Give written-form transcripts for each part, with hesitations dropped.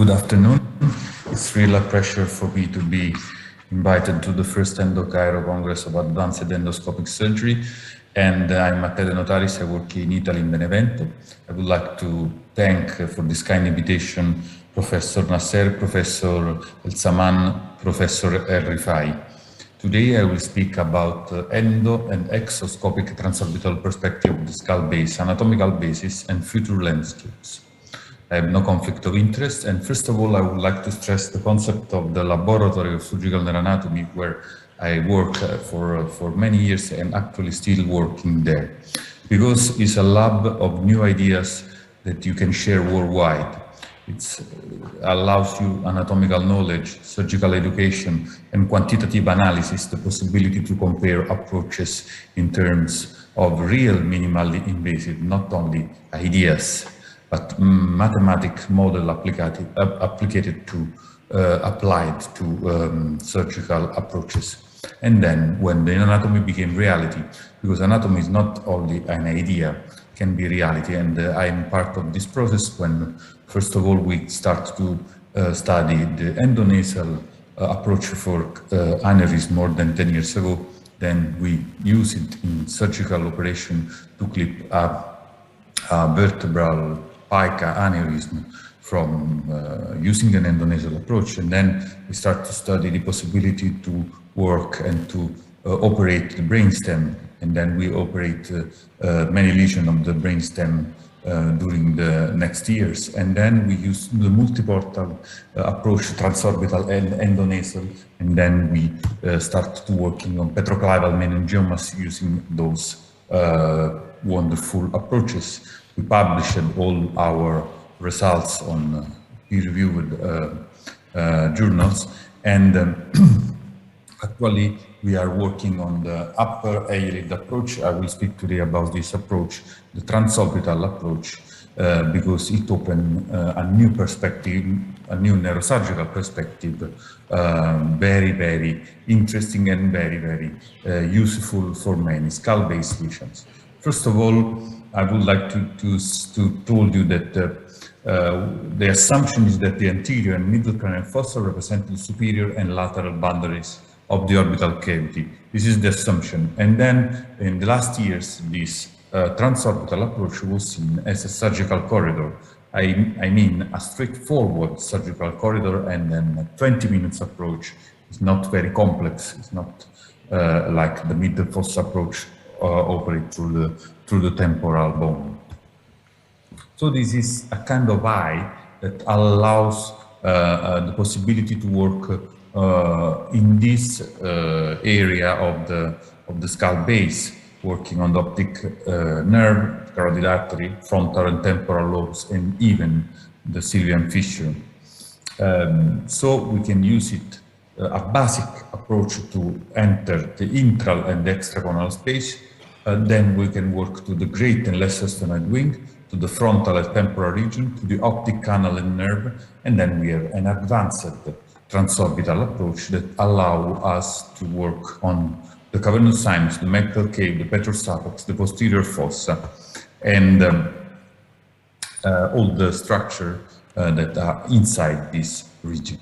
Good afternoon. It's really a pleasure for me to be invited to the first Endocairo Congress of Advanced Endoscopic Surgery. And I'm Matteo de Notaris. I work in Italy, in Benevento. I would like to thank for this kind invitation Professor Nasser, Professor El Saman, Professor El Rifai. Today I will speak about endo and exoscopic transorbital perspective of the skull base, anatomical basis, and future landscapes. I have no conflict of interest, and first of all, I would like to stress the concept of the laboratory of surgical neuroanatomy, where I work for many years and actually still working there, because it's a lab of new ideas that you can share worldwide. It allows you anatomical knowledge, surgical education, and quantitative analysis, the possibility to compare approaches in terms of real minimally invasive, not only ideas, but mathematic model applied to surgical approaches. And then when the anatomy became reality, because anatomy is not only an idea, it can be reality. And I'm part of this process when, first of all, we start to study the endonasal approach for aneurysm more than 10 years ago. Then we use it in surgical operation to clip a vertebral pica aneurysm from using an endonasal approach. And then we start to study the possibility to work and to operate the brainstem. And then we operate many lesions of the brainstem during the next years. And then we use the multiportal approach, transorbital and endonasal. And then we start to working on petroclival meningiomas using those wonderful approaches. We published all our results on peer-reviewed journals, and actually we are working on the upper eyelid approach. I will speak today about this approach, the transorbital approach, because it opens a new perspective, a new neurosurgical perspective, very, very interesting and very, very useful for many skull-based lesions. First of all, I would like to tell you that the assumption is that the anterior and middle cranial fossa represent the superior and lateral boundaries of the orbital cavity. This is the assumption. And then in the last years, this transorbital approach was seen as a surgical corridor. I mean, a straightforward surgical corridor, and then a 20 minutes approach is not very complex. It's not like the middle fossa approach operate through the temporal bone. So this is a kind of eye that allows the possibility to work in this area of the skull base, working on the optic nerve, carotid artery, frontal and temporal lobes, and even the sylvian fissure. So we can use it, a basic approach to enter the intral and extraconal space. Then we can work to the great and lesser stenoid wing, to the frontal and temporal region, to the optic canal and nerve, and then we have an advanced transorbital approach that allow us to work on the cavernous sinus, the medial cave, the petrosapex, the posterior fossa, and all the structure that are inside this region.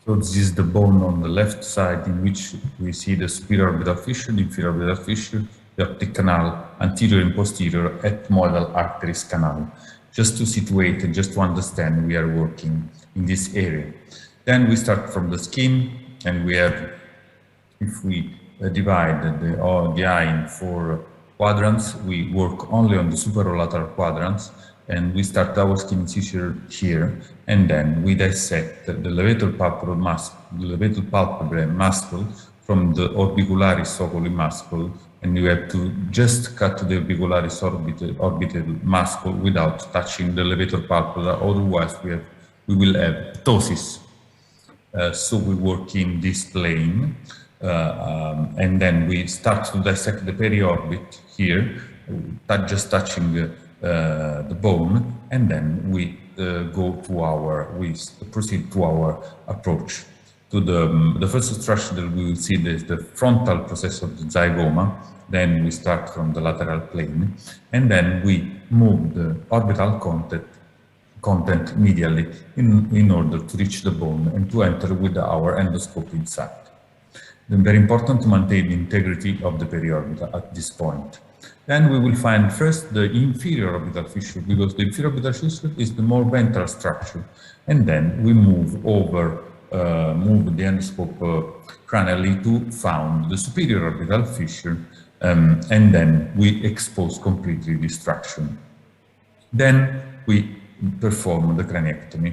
So this is the bone on the left side, in which we see the superior orbital fissure, the inferior orbital fissure, the optic canal, anterior and posterior, ethmoidal arteries canal. Just to situate and just to understand, we are working in this area. Then we start from the skin, and we have, if we divide the eye in 4 quadrants, we work only on the superolateral quadrants, and we start our skin incision here, and then we dissect the levator palpebrae muscle from the orbicularis oculi muscle, and you have to just cut the orbicularis orbital muscle without touching the levator palpebra, otherwise we will have ptosis. So we work in this plane, and then we start to dissect the periorbit here, just touching the bone, and then we proceed to our approach. To the first structure that we will see is the frontal process of the zygoma. Then we start from the lateral plane, and then we move the orbital content medially in order to reach the bone and to enter with our endoscope inside. Then very important to maintain the integrity of the periorbital at this point. Then we will find first the inferior orbital fissure, because the inferior orbital fissure is the more ventral structure, and then we move over, move the endoscope cranially to found the superior orbital fissure, and then we expose completely the structure. Then we perform the craniectomy.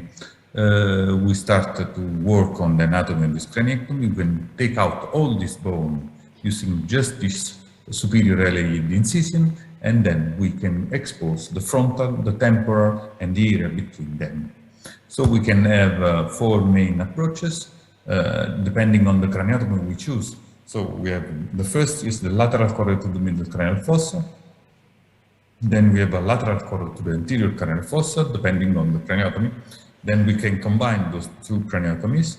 We start to work on the anatomy of this craniectomy. We can take out all this bone using just this superior eyelid incision, and then we can expose the frontal, the temporal, and the area between them. So we can have 4 main approaches depending on the craniotomy we choose. So we have the first is the lateral corridor to the middle cranial fossa. Then we have a lateral corridor to the anterior cranial fossa, depending on the craniotomy. Then we can combine those 2 craniotomies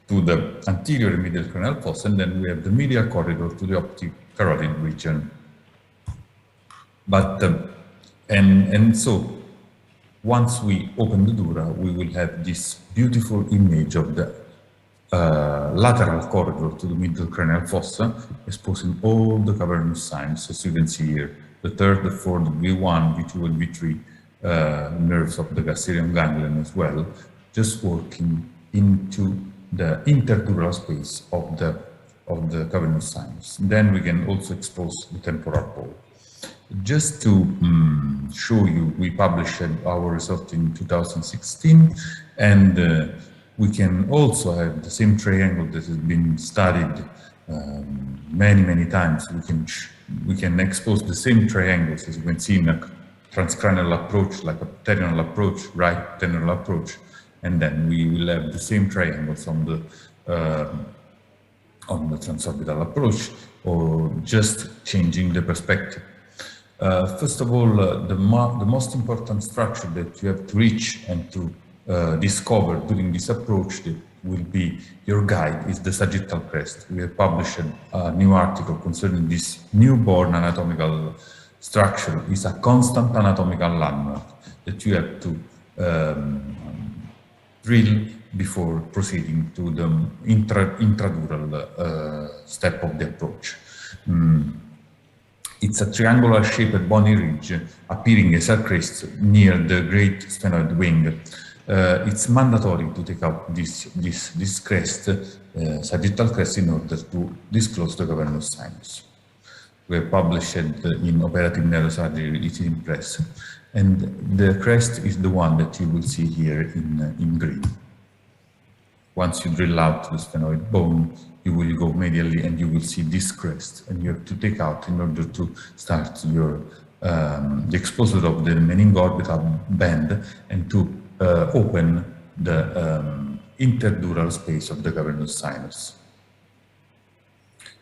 to the anterior and middle cranial fossa, and then we have the medial corridor to the optic carotid region. But so once we open the dura, we will have this beautiful image of the lateral corridor to the middle cranial fossa, exposing all the cavernous signs, as you can see here, the 3rd, the 4th, the V1, V2, and V3 nerves of the gastrium ganglion as well, just working into the interdural space of the cavernous sinus. Then we can also expose the temporal pole. Just to show you, we published our result in 2016, and we can also have the same triangle that has been studied many times. We can expose the same triangles, as you can see, in a transcranial approach, like a terminal approach, right terminal approach, and then we will have the same triangles on the transorbital approach, or just changing the perspective. First of all, the most important structure that you have to reach and to discover during this approach that will be your guide is the sagittal crest. We have published a new article concerning this newborn anatomical structure. It's a constant anatomical landmark that you have to drill before proceeding to the intradural step of the approach. It's a triangular shaped bony ridge appearing as a crest near the great sphenoid wing. It's mandatory to take out this crest, sagittal crest, in order to disclose the cavernous sinus. We have published in Operative Neurosurgery, it's in press, and the crest is the one that you will see here in green. Once you drill out the sphenoid bone, you will go medially and you will see this crest, and you have to take out in order to start your the exposure of the meningorbital band and to open the interdural space of the cavernous sinus.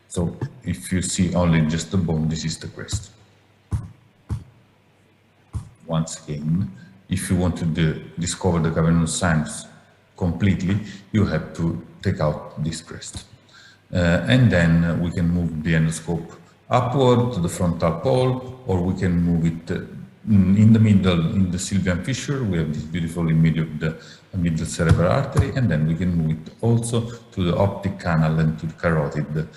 So if you see only just the bone, this is the crest. Once again, if you want to discover the cavernous sinus completely, you have to take out this crest. And then we can move the endoscope upward to the frontal pole, or we can move it in the middle, in the sylvian fissure. We have this beautiful image of the middle cerebral artery, and then we can move it also to the optic canal and to the carotid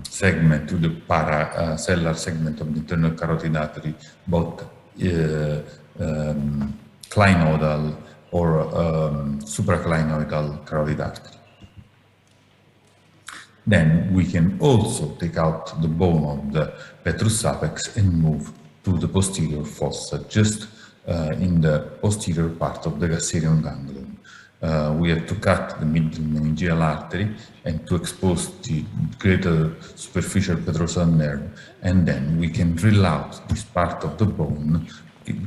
segment, to the paracellular segment of the internal carotid artery, both clinoidal or supraclinoidal carotid artery. Then we can also take out the bone of the petrous apex and move to the posterior fossa, just in the posterior part of the gastrium ganglion. We have to cut the middle meningeal artery and to expose the greater superficial petrosal nerve, and then we can drill out this part of the bone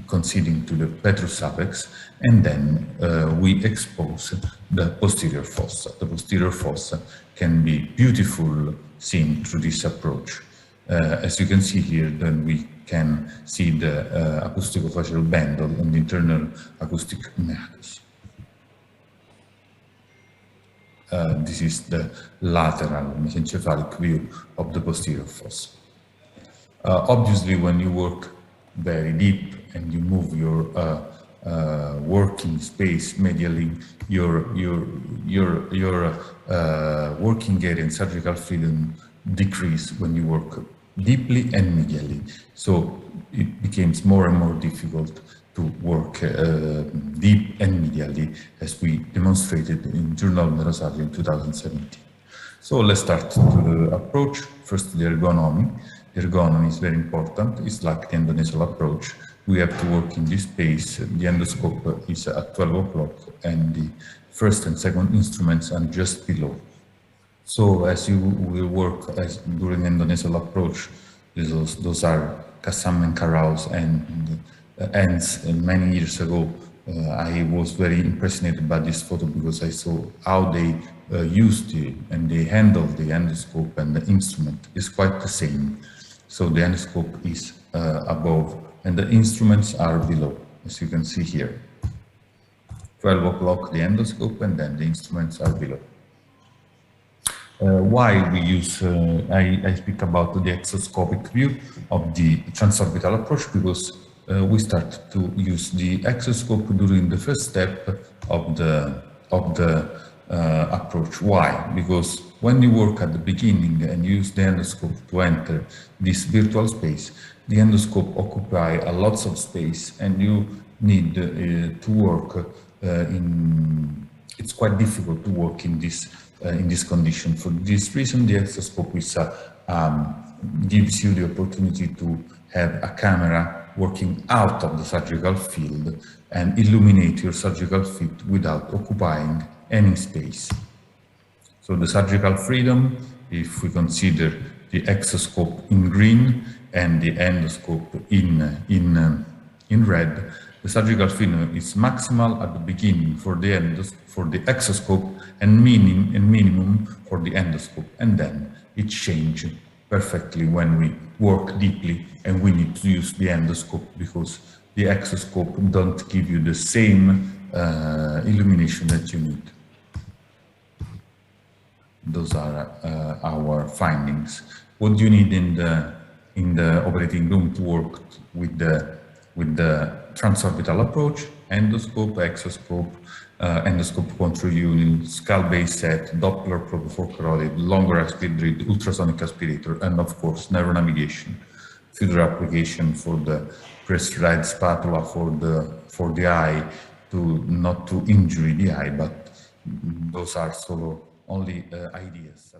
conceding to the petrous apex, and then we expose the posterior fossa. The posterior fossa can be beautiful seen through this approach. As you can see here, then we can see the acousticofacial band on the internal acoustic meatus. This is the lateral mesencephalic view of the posterior fossa. Obviously, when you work very deep and you move your working space medially, your working area and surgical freedom decrease when you work deeply and medially. So it becomes more and more difficult to work deep and medially, as we demonstrated in Journal of Neurosurgery in 2017. So let's start to approach. First, the ergonomy. The ergonomy is very important. It's like the endonasal approach. We have to work in this space. The endoscope is at 12 o'clock and the first and second instruments are just below. So as you will work during endonasal approach, those are Kassam and Karaus and ends many years ago. I was very impressed by this photo because I saw how they used and they handled the endoscope, and the instrument is quite the same. So the endoscope is above and the instruments are below, as you can see here. 12 o'clock the endoscope and then the instruments are below. Why we use, I speak about the exoscopic view of the transorbital approach, because we start to use the exoscope during the first step of the approach. Why? Because when you work at the beginning and use the endoscope to enter this virtual space, the endoscope occupies a lot of space and you need to work it's quite difficult to work in this condition. For this reason, the exoscope is, gives you the opportunity to have a camera working out of the surgical field and illuminate your surgical field without occupying any space. So the surgical freedom, if we consider the exoscope in green and the endoscope in red, the surgical freedom is maximal at the beginning for the exoscope and minimum for the endoscope, and then it changes perfectly when we work deeply and we need to use the endoscope, because the exoscope don't give you the same illumination that you need. Those are our findings. What do you need in the operating room to work with the transorbital approach? Endoscope, exoscope, endoscope control unit, skull-based set, Doppler probe for carotid, longer aspirator, ultrasonic aspirator, and of course neuronavigation. Further application for the pressurized spatula for the eye, not to injure the eye, but those are sort of only ideas.